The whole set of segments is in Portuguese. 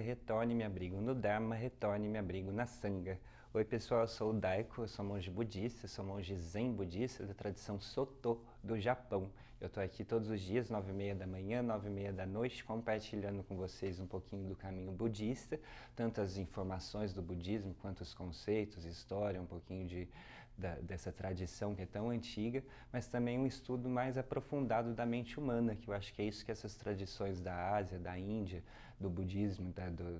retorne me abrigo no Dharma, retorne me abrigo na Sangha. Oi pessoal, eu sou o Daiko, eu sou monge budista, sou monge zen budista da tradição Soto do Japão. Eu estou aqui todos os dias, 9h30 da manhã, 9h30 da noite, compartilhando com vocês um pouquinho do caminho budista, tanto as informações do budismo, quanto os conceitos, história, um pouquinho dessa tradição que é tão antiga, mas também um estudo mais aprofundado da mente humana, que eu acho que é isso que essas tradições da Ásia, da Índia, do budismo,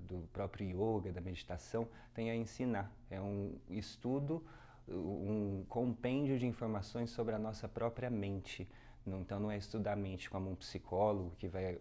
do próprio yoga, da meditação, têm a ensinar. É um estudo, um compêndio de informações sobre a nossa própria mente. Então não é estudar a mente como um psicólogo que vai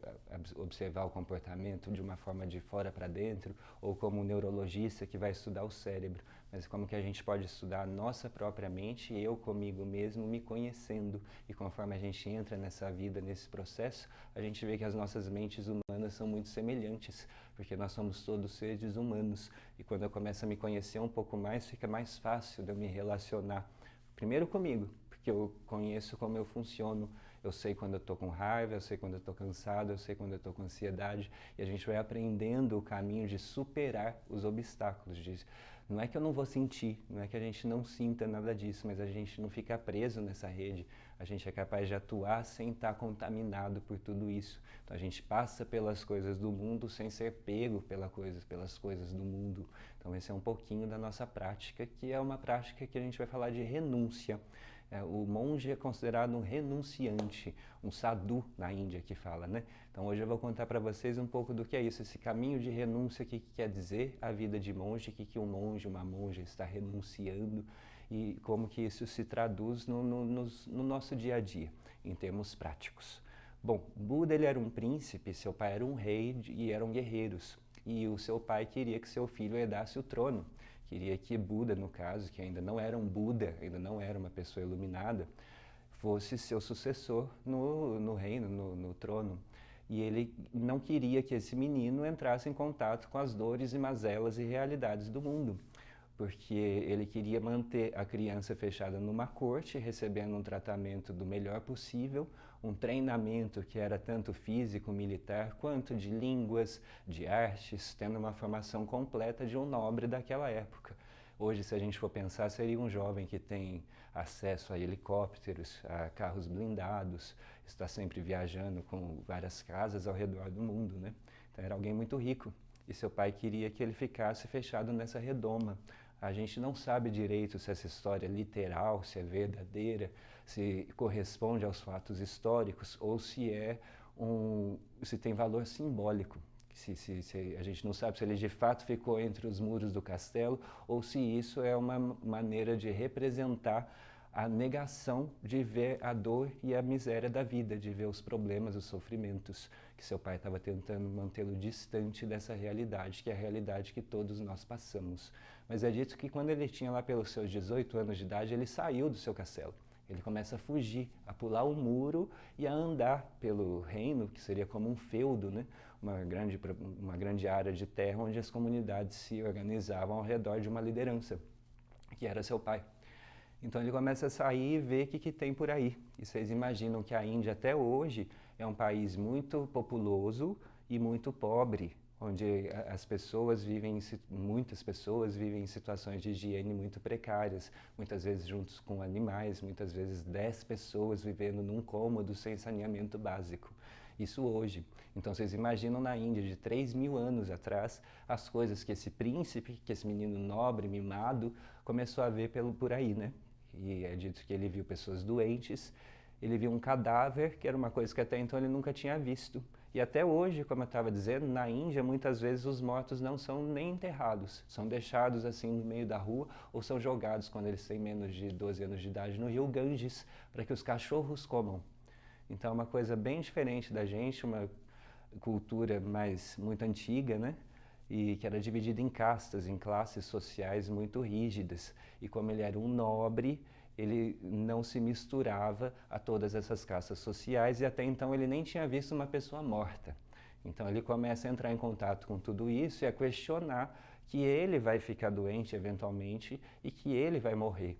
observar o comportamento de uma forma de fora para dentro, ou como um neurologista que vai estudar o cérebro, mas como que a gente pode estudar a nossa própria mente, eu comigo mesmo, me conhecendo. E conforme a gente entra nessa vida, nesse processo, a gente vê que as nossas mentes humanas são muito semelhantes, porque nós somos todos seres humanos. E quando eu começo a me conhecer um pouco mais, fica mais fácil de eu me relacionar, primeiro comigo, porque eu conheço como eu funciono, eu sei quando eu estou com raiva, eu sei quando eu estou cansado, eu sei quando eu estou com ansiedade, e a gente vai aprendendo o caminho de superar os obstáculos. Não é que eu não vou sentir, não é que a gente não sinta nada disso, mas a gente não fica preso nessa rede, a gente é capaz de atuar sem estar contaminado por tudo isso. Então a gente passa pelas coisas do mundo sem ser pego pelas coisas do mundo. Então esse é um pouquinho da nossa prática, que é uma prática que a gente vai falar de renúncia. O monge é considerado um renunciante, um sadhu na Índia que fala, né? Então hoje eu vou contar para vocês um pouco do que é isso, esse caminho de renúncia, o que quer dizer a vida de monge, o que um monge, uma monja está renunciando e como que isso se traduz no nosso dia a dia, em termos práticos. Bom, Buda ele era um príncipe, seu pai era um rei e eram guerreiros. E o seu pai queria que seu filho herdasse o trono. Queria que Buda, no caso, que ainda não era um Buda, ainda não era uma pessoa iluminada, fosse seu sucessor no reino, no trono. E ele não queria que esse menino entrasse em contato com as dores e mazelas e realidades do mundo, porque ele queria manter a criança fechada numa corte, recebendo um tratamento do melhor possível, um treinamento que era tanto físico, militar, quanto de línguas, de artes, tendo uma formação completa de um nobre daquela época. Hoje, se a gente for pensar, seria um jovem que tem acesso a helicópteros, a carros blindados, está sempre viajando com várias casas ao redor do mundo, né? Então era alguém muito rico e seu pai queria que ele ficasse fechado nessa redoma. A gente não sabe direito se essa história é literal, se é verdadeira, se corresponde aos fatos históricos ou se tem valor simbólico. Se a gente não sabe se ele de fato ficou entre os muros do castelo ou se isso é uma maneira de representar a negação de ver a dor e a miséria da vida, de ver os problemas, os sofrimentos, que seu pai estava tentando mantê-lo distante dessa realidade, que é a realidade que todos nós passamos. Mas é dito que quando ele tinha lá pelos seus 18 anos de idade, ele saiu do seu castelo. Ele começa a fugir, a pular o muro e a andar pelo reino, que seria como um feudo, né? Uma grande área de terra onde as comunidades se organizavam ao redor de uma liderança, que era seu pai. Então ele começa a sair e ver o que tem por aí. E vocês imaginam que a Índia até hoje é um país muito populoso e muito pobre, onde muitas pessoas vivem em situações de higiene muito precárias, muitas vezes juntos com animais, muitas vezes 10 pessoas vivendo num cômodo sem saneamento básico. Isso hoje. Então vocês imaginam na Índia de 3.000 anos atrás, as coisas que esse príncipe, que esse menino nobre, mimado, começou a ver por aí, né? E é dito que ele viu pessoas doentes, ele viu um cadáver, que era uma coisa que até então ele nunca tinha visto. E até hoje, como eu estava dizendo, na Índia muitas vezes os mortos não são nem enterrados, são deixados assim no meio da rua ou são jogados quando eles têm menos de 12 anos de idade no rio Ganges para que os cachorros comam. Então é uma coisa bem diferente da gente, uma cultura muito antiga, né? E que era dividida em castas, em classes sociais muito rígidas. E como ele era um nobre, ele não se misturava a todas essas castas sociais e até então ele nem tinha visto uma pessoa morta. Então ele começa a entrar em contato com tudo isso e a questionar que ele vai ficar doente eventualmente e que ele vai morrer.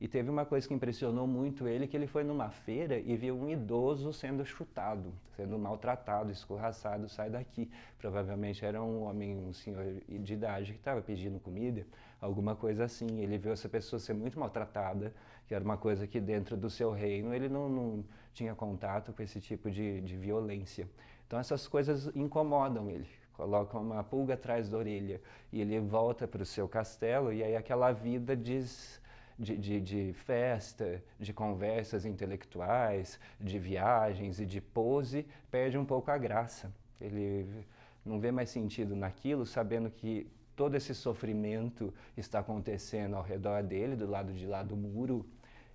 E teve uma coisa que impressionou muito ele, que ele foi numa feira e viu um idoso sendo chutado, sendo maltratado, escorraçado, sai daqui. Provavelmente era um homem, um senhor de idade que estava pedindo comida, alguma coisa assim. Ele viu essa pessoa ser muito maltratada, que era uma coisa que dentro do seu reino ele não tinha contato com esse tipo de violência. Então essas coisas incomodam ele, colocam uma pulga atrás da orelha e ele volta para o seu castelo e aí aquela vida de festa, de conversas intelectuais, de viagens e de pose, perde um pouco a graça. Ele não vê mais sentido naquilo, sabendo que todo esse sofrimento está acontecendo ao redor dele, do lado de lá do muro,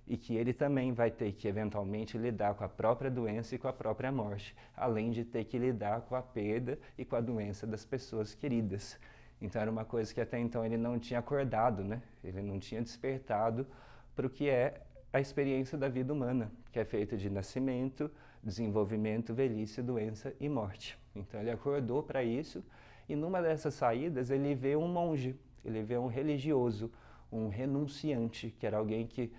e que ele também vai ter que eventualmente lidar com a própria doença e com a própria morte, além de ter que lidar com a perda e com a doença das pessoas queridas. Então era uma coisa que até então ele não tinha acordado, né? Ele não tinha despertado para o que é a experiência da vida humana, que é feita de nascimento, desenvolvimento, velhice, doença e morte. Então ele acordou para isso e numa dessas saídas ele vê um monge, ele vê um religioso, um renunciante, que era alguém que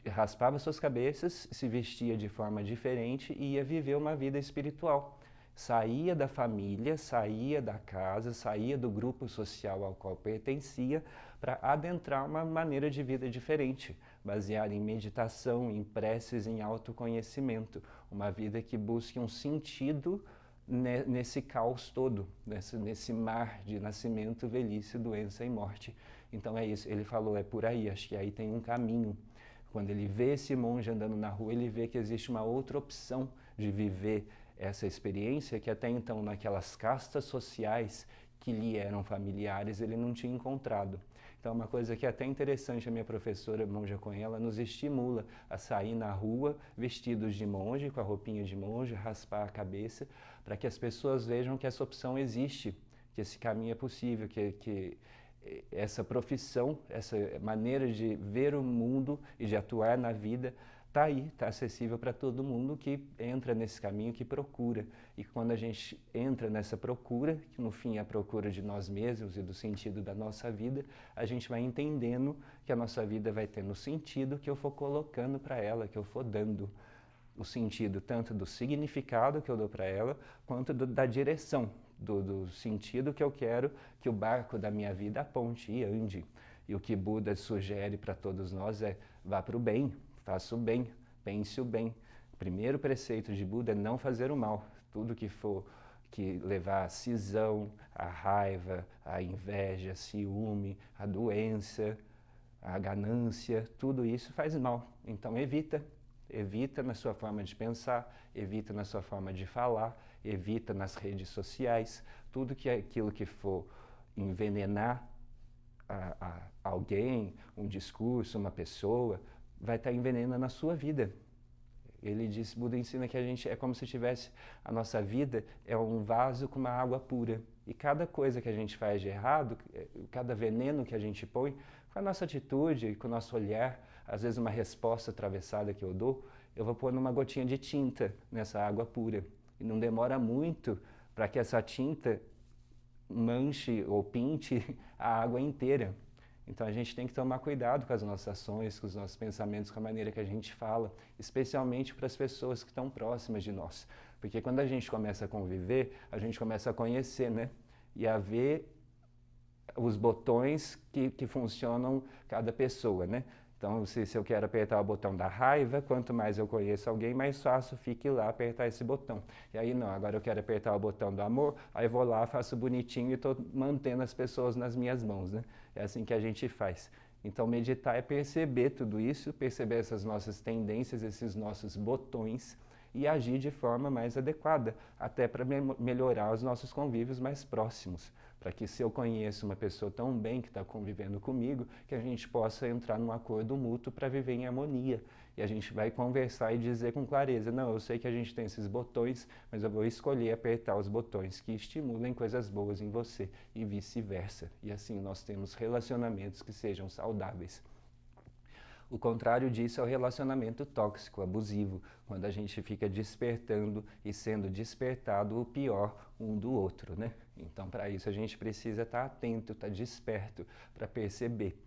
raspava suas cabeças, se vestia de forma diferente e ia viver uma vida espiritual. Saía da família, saía da casa, saía do grupo social ao qual pertencia para adentrar uma maneira de vida diferente, baseada em meditação, em preces, em autoconhecimento. Uma vida que busque um sentido nesse caos todo, nesse mar de nascimento, velhice, doença e morte. Então é isso, ele falou, é por aí, acho que aí tem um caminho. Quando ele vê esse monge andando na rua, ele vê que existe uma outra opção de viver essa experiência que até então naquelas castas sociais que lhe eram familiares ele não tinha encontrado. Então uma coisa que é até interessante, a minha professora Monja Cohen, ela nos estimula a sair na rua vestidos de monge, com a roupinha de monge, raspar a cabeça, para que as pessoas vejam que essa opção existe, que esse caminho é possível, que essa profissão, essa maneira de ver o mundo e de atuar na vida está aí, está acessível para todo mundo que entra nesse caminho, que procura. E quando a gente entra nessa procura, que no fim é a procura de nós mesmos e do sentido da nossa vida, a gente vai entendendo que a nossa vida vai tendo sentido que eu for colocando para ela, que eu for dando o sentido tanto do significado que eu dou para ela, quanto da direção, do sentido que eu quero que o barco da minha vida aponte e ande. E o que Buda sugere para todos nós é: vá para o bem, faça o bem, pense o bem. O primeiro preceito de Buda é não fazer o mal. Tudo que for que levar à cisão, à raiva, à inveja, ciúme, à doença, à ganância, tudo isso faz mal. Então evita. Evita na sua forma de pensar, evita na sua forma de falar, evita nas redes sociais, tudo que é aquilo que for envenenar alguém, um discurso, uma pessoa, vai estar envenenando a sua vida. Ele diz, Buda ensina que a gente é como se tivesse, a nossa vida é um vaso com uma água pura. E cada coisa que a gente faz de errado, cada veneno que a gente põe, com a nossa atitude, com o nosso olhar, às vezes uma resposta atravessada que eu dou, eu vou pôr uma gotinha de tinta nessa água pura. E não demora muito para que essa tinta manche ou pinte a água inteira. Então a gente tem que tomar cuidado com as nossas ações, com os nossos pensamentos, com a maneira que a gente fala, especialmente para as pessoas que estão próximas de nós. Porque quando a gente começa a conviver, a gente começa a conhecer, né? E a ver os botões que funcionam cada pessoa, né? Então, se eu quero apertar o botão da raiva, quanto mais eu conheço alguém, mais fácil fica ir lá apertar esse botão. E aí não, agora eu quero apertar o botão do amor, aí vou lá, faço bonitinho e estou mantendo as pessoas nas minhas mãos, né? É assim que a gente faz. Então, meditar é perceber tudo isso, perceber essas nossas tendências, esses nossos botões e agir de forma mais adequada, até para melhorar os nossos convívios mais próximos. Para que se eu conheço uma pessoa tão bem que está convivendo comigo, que a gente possa entrar num acordo mútuo para viver em harmonia. E a gente vai conversar e dizer com clareza, não, eu sei que a gente tem esses botões, mas eu vou escolher apertar os botões que estimulem coisas boas em você e vice-versa. E assim nós temos relacionamentos que sejam saudáveis. O contrário disso é o relacionamento tóxico, abusivo, quando a gente fica despertando e sendo despertado o pior um do outro, né? Então, para isso a gente precisa estar atento, estar desperto para perceber.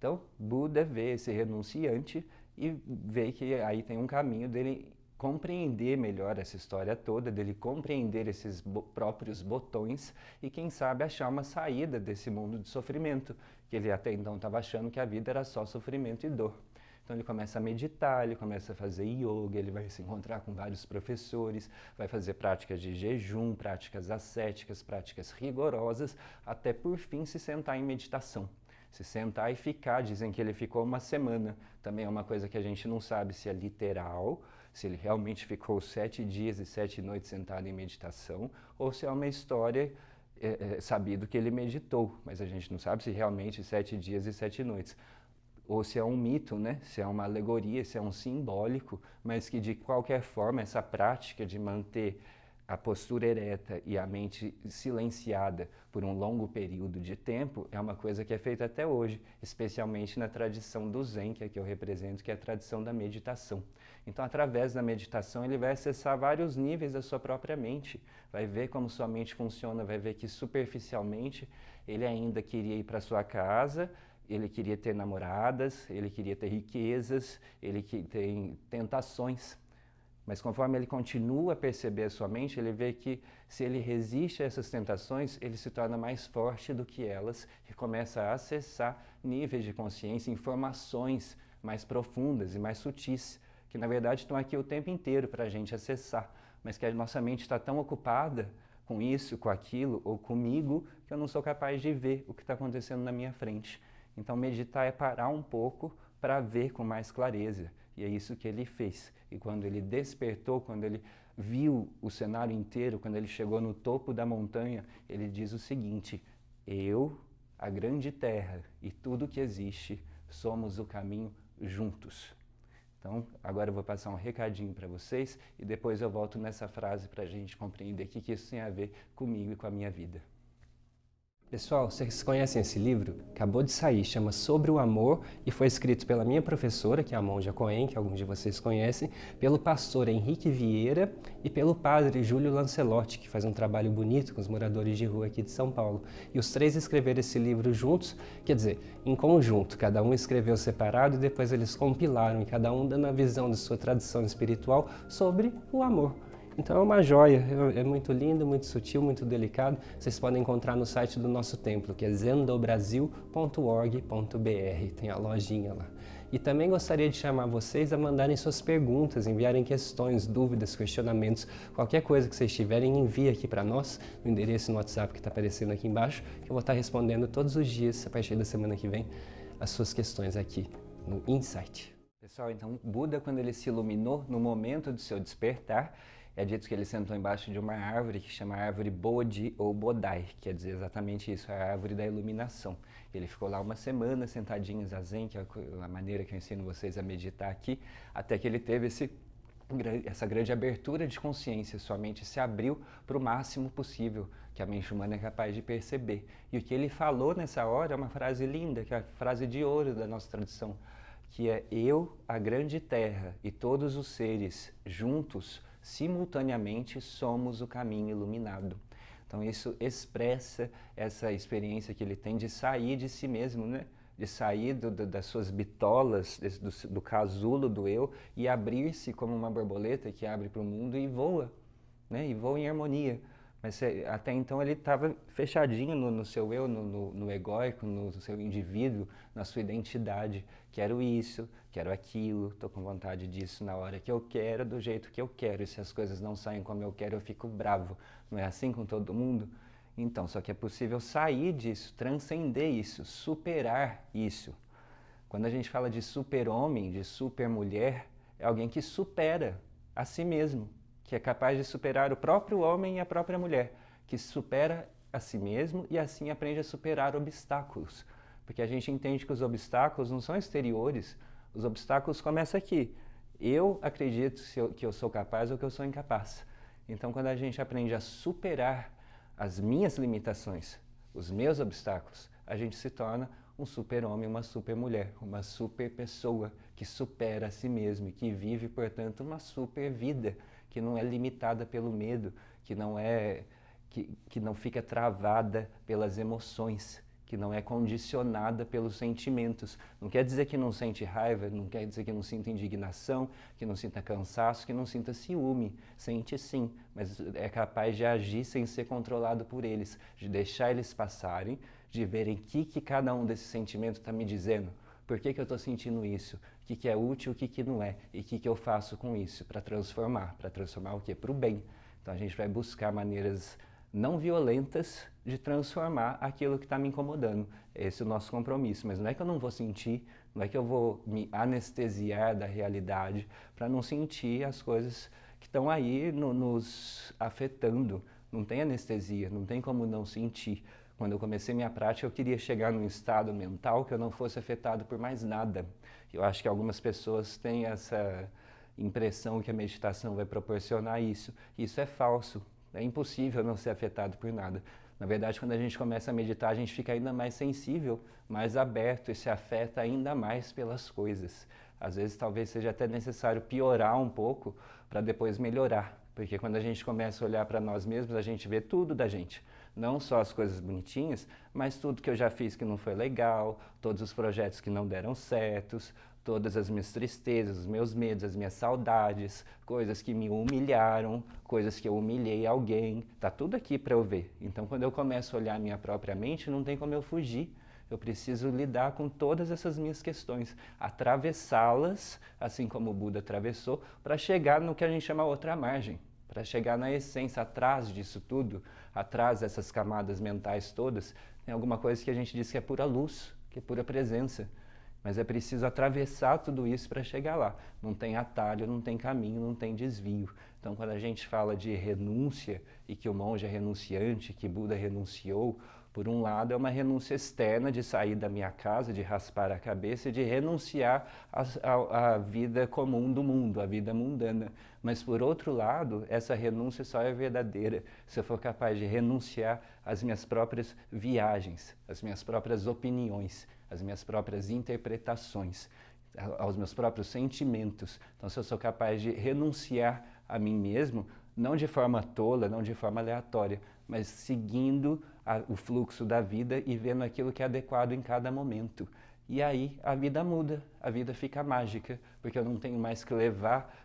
Então, Buda vê esse renunciante e vê que aí tem um caminho dele compreender melhor essa história toda, dele compreender esses próprios botões e, quem sabe, achar uma saída desse mundo de sofrimento, que ele até então estava achando que a vida era só sofrimento e dor. Então ele começa a meditar, ele começa a fazer yoga, ele vai se encontrar com vários professores, vai fazer práticas de jejum, práticas ascéticas, práticas rigorosas, até por fim se sentar em meditação. Se sentar e ficar, dizem que ele ficou uma semana. Também é uma coisa que a gente não sabe se é literal, se ele realmente ficou 7 dias e 7 noites sentado em meditação, ou se é uma história sabido que ele meditou, mas a gente não sabe se realmente 7 dias e 7 noites. Ou se é um mito, né? Se é uma alegoria, se é um simbólico, mas que de qualquer forma essa prática de manter a postura ereta e a mente silenciada por um longo período de tempo é uma coisa que é feita até hoje, especialmente na tradição do Zen, que é a que eu represento, que é a tradição da meditação. Então, através da meditação, ele vai acessar vários níveis da sua própria mente, vai ver como sua mente funciona, vai ver que superficialmente ele ainda queria ir para sua casa, ele queria ter namoradas, ele queria ter riquezas, ele tem tentações. Mas conforme ele continua a perceber a sua mente, ele vê que se ele resiste a essas tentações, ele se torna mais forte do que elas e começa a acessar níveis de consciência, informações mais profundas e mais sutis, que na verdade estão aqui o tempo inteiro para a gente acessar, mas que a nossa mente está tão ocupada com isso, com aquilo ou comigo, que eu não sou capaz de ver o que está acontecendo na minha frente. Então meditar é parar um pouco para ver com mais clareza. E é isso que ele fez. E quando ele despertou, quando ele viu o cenário inteiro, quando ele chegou no topo da montanha, ele diz o seguinte: eu, a grande terra e tudo que existe, somos o caminho juntos. Então, agora eu vou passar um recadinho para vocês e depois eu volto nessa frase para a gente compreender o que isso tem a ver comigo e com a minha vida. Pessoal, vocês conhecem esse livro? Acabou de sair, chama Sobre o Amor e foi escrito pela minha professora, que é a Monja Cohen, que alguns de vocês conhecem, pelo pastor Henrique Vieira e pelo padre Júlio Lancelotti, que faz um trabalho bonito com os moradores de rua aqui de São Paulo. E os três escreveram esse livro juntos, quer dizer, em conjunto, cada um escreveu separado e depois eles compilaram, e cada um dando a visão de sua tradição espiritual sobre o amor. Então é uma joia, é muito lindo, muito sutil, muito delicado. Vocês podem encontrar no site do nosso templo, que é zendobrasil.org.br, tem a lojinha lá. E também gostaria de chamar vocês a mandarem suas perguntas, enviarem questões, dúvidas, questionamentos, qualquer coisa que vocês tiverem, envie aqui para nós, no endereço no WhatsApp que está aparecendo aqui embaixo, que eu vou estar respondendo todos os dias, a partir da semana que vem, as suas questões aqui no Insight. Pessoal, então Buda, quando ele se iluminou no momento do seu despertar, é dito que ele sentou embaixo de uma árvore que chama árvore Bodhi ou Bodai, que quer dizer exatamente isso, a árvore da iluminação. Ele ficou lá uma semana sentadinho em zazen, que é a maneira que eu ensino vocês a meditar aqui, até que ele teve essa grande abertura de consciência, sua mente se abriu para o máximo possível que a mente humana é capaz de perceber. E o que ele falou nessa hora é uma frase linda, que é a frase de ouro da nossa tradição, que é: eu, a grande terra e todos os seres juntos, simultaneamente somos o caminho iluminado. Então isso expressa essa experiência que ele tem de sair de si mesmo, né? De sair das suas bitolas, do casulo do eu e abrir-se como uma borboleta que abre para o mundo e voa, né? E voa em harmonia. Mas até então ele estava fechadinho no seu eu, no egóico, no seu indivíduo, na sua identidade. Quero isso, quero aquilo, estou com vontade disso na hora que eu quero, do jeito que eu quero. E se as coisas não saem como eu quero, eu fico bravo. Não é assim com todo mundo? Então, só que é possível sair disso, transcender isso, superar isso. Quando a gente fala de super-homem, de super-mulher, é alguém que supera a si mesmo, que é capaz de superar o próprio homem e a própria mulher, que supera a si mesmo e assim aprende a superar obstáculos. Porque a gente entende que os obstáculos não são exteriores, os obstáculos começam aqui. Eu acredito que eu sou capaz ou que eu sou incapaz. Então, quando a gente aprende a superar as minhas limitações, os meus obstáculos, a gente se torna um super-homem, uma super-mulher, uma super-pessoa que supera a si mesmo e que vive, portanto, uma super-vida, que não é limitada pelo medo, que não fica travada pelas emoções, que não é condicionada pelos sentimentos. Não quer dizer que não sente raiva, não quer dizer que não sinta indignação, que não sinta cansaço, que não sinta ciúme. Sente sim, mas é capaz de agir sem ser controlado por eles, de deixar eles passarem, de verem o que cada um desses sentimentos está me dizendo. Por que eu estou sentindo isso? O que é útil, o que não é? E o que eu faço com isso para transformar? Para transformar o quê? Para o bem. Então a gente vai buscar maneiras não violentas de transformar aquilo que está me incomodando. Esse é o nosso compromisso. Mas não é que eu não vou sentir, não é que eu vou me anestesiar da realidade para não sentir as coisas que estão aí nos afetando. Não tem anestesia, não tem como não sentir. Quando eu comecei minha prática, eu queria chegar num estado mental que eu não fosse afetado por mais nada. Eu acho que algumas pessoas têm essa impressão que a meditação vai proporcionar isso. Isso é falso. É impossível não ser afetado por nada. Na verdade, quando a gente começa a meditar, a gente fica ainda mais sensível, mais aberto e se afeta ainda mais pelas coisas. Às vezes, talvez seja até necessário piorar um pouco para depois melhorar. Porque quando a gente começa a olhar para nós mesmos, a gente vê tudo da gente. Não só as coisas bonitinhas, mas tudo que eu já fiz que não foi legal, todos os projetos que não deram certos, todas as minhas tristezas, os meus medos, as minhas saudades, coisas que me humilharam, coisas que eu humilhei alguém, tá tudo aqui para eu ver. Então, quando eu começo a olhar a minha própria mente, não tem como eu fugir. Eu preciso lidar com todas essas minhas questões, atravessá-las, assim como o Buda atravessou, para chegar no que a gente chama outra margem, para chegar na essência, atrás disso tudo, atrás dessas camadas mentais todas, tem alguma coisa que a gente diz que é pura luz, que é pura presença. Mas é preciso atravessar tudo isso para chegar lá. Não tem atalho, não tem caminho, não tem desvio. Então, quando a gente fala de renúncia e que o monge é renunciante, que Buda renunciou, por um lado é uma renúncia externa de sair da minha casa, de raspar a cabeça e de renunciar à vida comum do mundo, à vida mundana. Mas por outro lado, essa renúncia só é verdadeira se eu for capaz de renunciar às minhas próprias viagens, às minhas próprias opiniões, às minhas próprias interpretações, aos meus próprios sentimentos. Então, se eu sou capaz de renunciar a mim mesmo, não de forma tola, não de forma aleatória, mas seguindo o fluxo da vida e vendo aquilo que é adequado em cada momento. E aí a vida muda, a vida fica mágica, porque eu não tenho mais que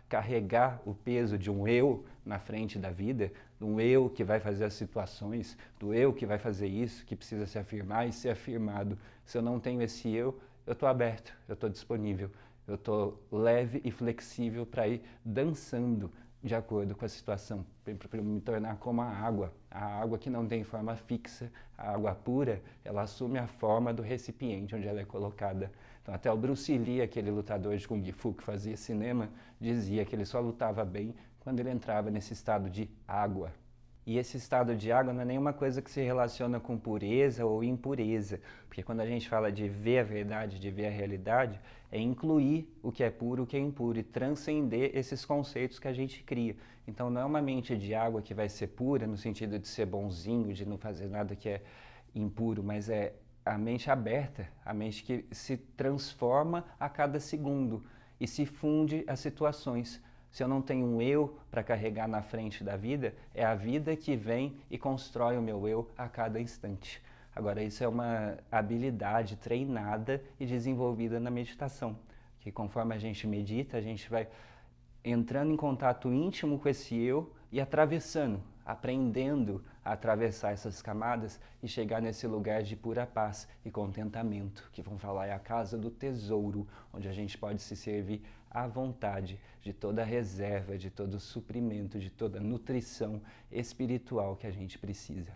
carregar o peso de um eu na frente da vida, de um eu que vai fazer as situações, do eu que vai fazer isso, que precisa se afirmar e ser afirmado. Se eu não tenho esse eu estou aberto, eu estou disponível, eu estou leve e flexível para ir dançando de acordo com a situação, para me tornar como a água que não tem forma fixa, a água pura, ela assume a forma do recipiente onde ela é colocada. Então até o Bruce Lee, aquele lutador de Kung Fu que fazia cinema, dizia que ele só lutava bem quando ele entrava nesse estado de água. E esse estado de água não é nenhuma coisa que se relaciona com pureza ou impureza, porque quando a gente fala de ver a verdade, de ver a realidade, é incluir o que é puro, o que é impuro e transcender esses conceitos que a gente cria. Então não é uma mente de água que vai ser pura no sentido de ser bonzinho, de não fazer nada que é impuro, mas é a mente aberta, a mente que se transforma a cada segundo e se funde às situações. Se eu não tenho um eu para carregar na frente da vida, é a vida que vem e constrói o meu eu a cada instante. Agora, isso é uma habilidade treinada e desenvolvida na meditação, que conforme a gente medita, a gente vai entrando em contato íntimo com esse eu e atravessando, aprendendo a atravessar essas camadas e chegar nesse lugar de pura paz e contentamento, que vão falar é a casa do tesouro, onde a gente pode se servir à vontade de toda a reserva, de todo o suprimento, de toda a nutrição espiritual que a gente precisa.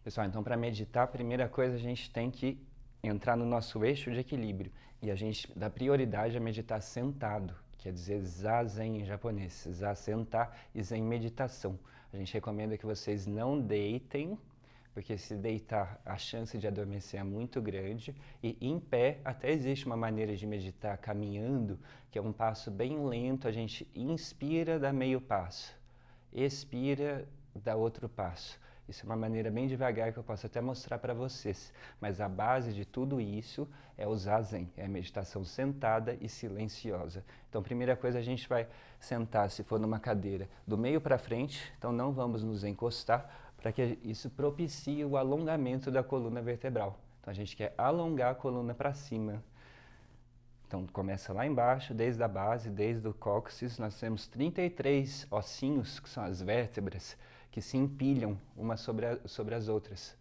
Pessoal, então para meditar, a primeira coisa a gente tem que entrar no nosso eixo de equilíbrio e a gente dá prioridade a meditar sentado, quer dizer zazen em japonês, za sentar e zen meditação. A gente recomenda que vocês não deitem, porque se deitar a chance de adormecer é muito grande, e em pé até existe uma maneira de meditar caminhando, que é um passo bem lento, a gente inspira, dá meio passo, expira, dá outro passo. Isso é uma maneira bem devagar que eu posso até mostrar para vocês, mas a base de tudo isso é o zazen, é a meditação sentada e silenciosa. Então, primeira coisa, a gente vai sentar, se for numa cadeira, do meio para frente, então não vamos nos encostar, para que isso propicie o alongamento da coluna vertebral. Então Então a gente quer alongar a coluna para cima. Então começa lá embaixo, desde a base, desde o cóccix, nós temos 33 ossinhos, que são as vértebras, que se empilham umas sobre as outras.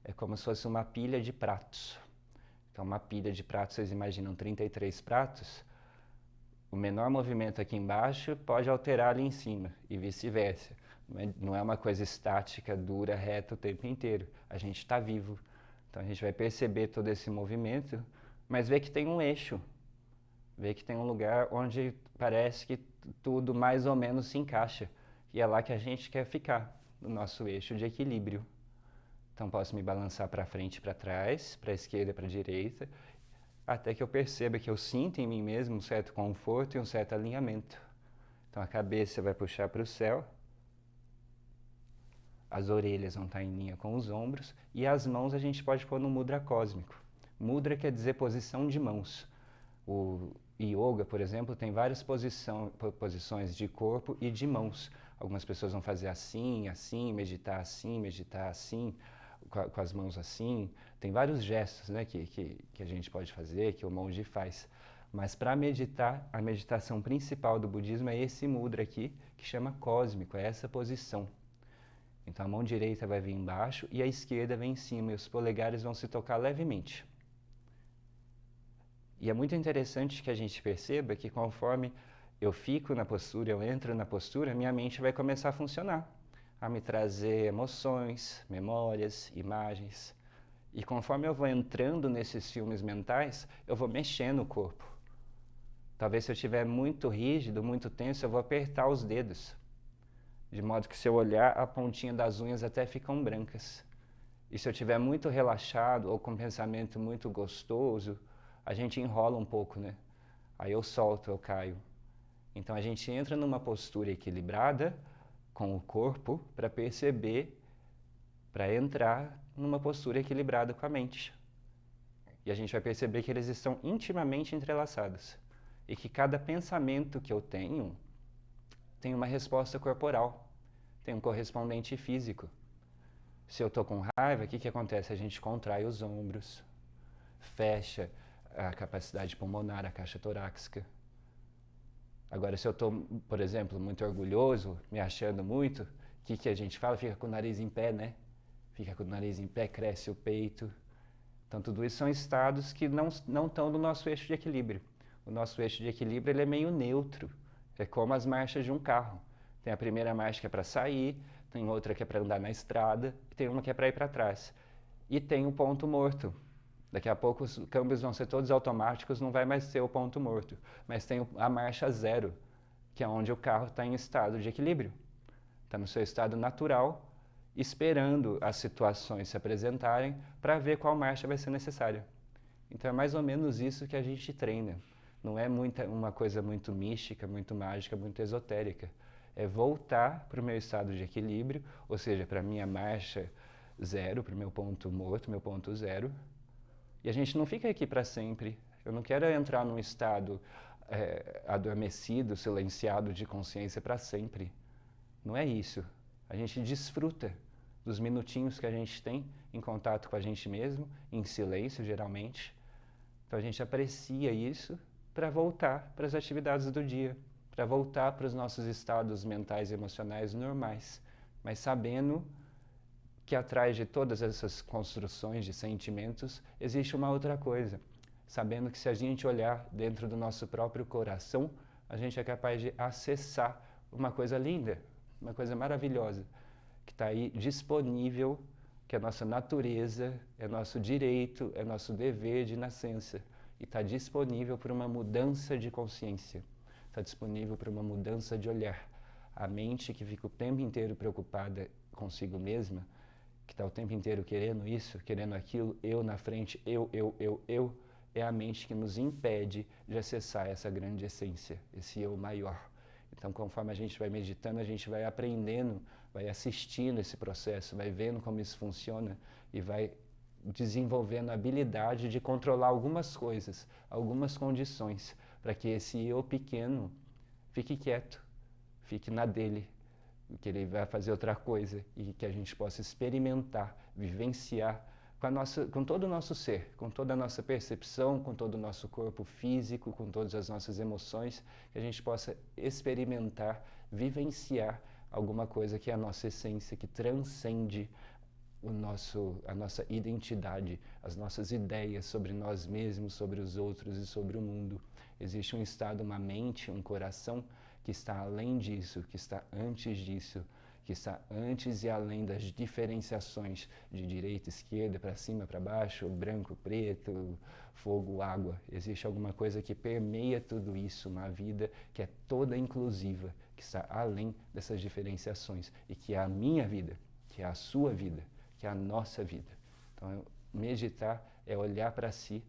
É como se fosse uma pilha de pratos. Então uma pilha de pratos, vocês imaginam 33 pratos? O menor movimento aqui embaixo pode alterar ali em cima e vice-versa. Não é uma coisa estática, dura, reta o tempo inteiro. A gente está vivo. Então a gente vai perceber todo esse movimento, mas vê que tem um eixo. Vê que tem um lugar onde parece que tudo mais ou menos se encaixa. E é lá que a gente quer ficar, no nosso eixo de equilíbrio. Então posso me balançar para frente e para trás, para a esquerda e para a direita, até que eu perceba que eu sinto em mim mesmo um certo conforto e um certo alinhamento. Então a cabeça vai puxar para o céu, as orelhas vão estar em linha com os ombros e as mãos a gente pode pôr no mudra cósmico. Mudra quer dizer posição de mãos. O yoga, por exemplo, tem várias posições de corpo e de mãos. Algumas pessoas vão fazer assim, meditar assim, com as mãos assim. Tem vários gestos, né, que a gente pode fazer, que o monge faz. Mas para meditar, a meditação principal do budismo é esse mudra aqui, que chama cósmico, é essa posição. Então a mão direita vai vir embaixo e a esquerda vem em cima, e os polegares vão se tocar levemente. E é muito interessante que a gente perceba que conforme eu fico na postura, eu entro na postura, minha mente vai começar a funcionar, a me trazer emoções, memórias, imagens. E conforme eu vou entrando nesses filmes mentais, eu vou mexendo o corpo. Talvez se eu estiver muito rígido, muito tenso, eu vou apertar os dedos. De modo que se eu olhar, a pontinha das unhas até ficam brancas. E se eu estiver muito relaxado ou com um pensamento muito gostoso, a gente enrola um pouco, né? Aí eu solto, eu caio. Então a gente entra numa postura equilibrada com o corpo para perceber, para entrar numa postura equilibrada com a mente. E a gente vai perceber que eles estão intimamente entrelaçados. E que cada pensamento que eu tenho tem uma resposta corporal, tem um correspondente físico. Se eu estou com raiva, o que acontece? A gente contrai os ombros, fecha a capacidade pulmonar, a caixa torácica. Agora, se eu estou, por exemplo, muito orgulhoso, me achando muito, o que a gente fala? Fica com o nariz em pé, né? Fica com o nariz em pé, cresce o peito. Então, tudo isso são estados que não estão no nosso eixo de equilíbrio. O nosso eixo de equilíbrio ele é meio neutro. É como as marchas de um carro. Tem a primeira marcha que é para sair, tem outra que é para andar na estrada, e tem uma que é para ir para trás. E tem o ponto morto. Daqui a pouco os câmbios vão ser todos automáticos, não vai mais ser o ponto morto. Mas tem a marcha zero, que é onde o carro está em estado de equilíbrio. Está no seu estado natural, esperando as situações se apresentarem para ver qual marcha vai ser necessária. Então é mais ou menos isso que a gente treina. Não é uma coisa muito mística, muito mágica, muito esotérica. É voltar para o meu estado de equilíbrio, ou seja, para a minha marcha zero, para o meu ponto morto, meu ponto zero. E a gente não fica aqui para sempre. Eu não quero entrar num estado adormecido, silenciado de consciência para sempre. Não é isso. A gente desfruta dos minutinhos que a gente tem em contato com a gente mesmo, em silêncio geralmente. Então a gente aprecia isso para voltar para as atividades do dia, para voltar para os nossos estados mentais e emocionais normais, mas sabendo que atrás de todas essas construções de sentimentos existe uma outra coisa, sabendo que se a gente olhar dentro do nosso próprio coração, a gente é capaz de acessar uma coisa linda, uma coisa maravilhosa, que está aí disponível, que é nossa natureza, é nosso direito, é nosso dever de nascença, e está disponível para uma mudança de consciência, está disponível para uma mudança de olhar. A mente que fica o tempo inteiro preocupada consigo mesma, que está o tempo inteiro querendo isso, querendo aquilo, eu na frente, eu, é a mente que nos impede de acessar essa grande essência, esse eu maior. Então, conforme a gente vai meditando, a gente vai aprendendo, vai assistindo esse processo, vai vendo como isso funciona e vai desenvolvendo a habilidade de controlar algumas coisas, algumas condições, para que esse eu pequeno fique quieto, fique na dele, que ele vai fazer outra coisa e que a gente possa experimentar, vivenciar com todo o nosso ser, com toda a nossa percepção, com todo o nosso corpo físico, com todas as nossas emoções, que a gente possa experimentar, vivenciar alguma coisa que é a nossa essência, que transcende a nossa identidade, as nossas ideias sobre nós mesmos, sobre os outros e sobre o mundo. Existe um estado, uma mente, um coração que está além disso, que está antes disso, que está antes e além das diferenciações de direita, esquerda, para cima, para baixo, branco, preto, fogo, água. Existe alguma coisa que permeia tudo isso, uma vida que é toda inclusiva, que está além dessas diferenciações e que é a minha vida, que é a sua vida, que é a nossa vida. Então, meditar é olhar para si,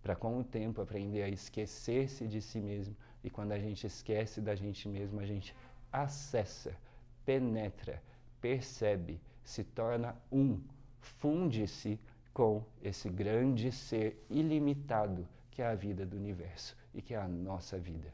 para com o tempo aprender a esquecer-se de si mesmo, e quando a gente esquece da gente mesmo, a gente acessa, penetra, percebe, se torna funde-se com esse grande ser ilimitado que é a vida do universo e que é a nossa vida.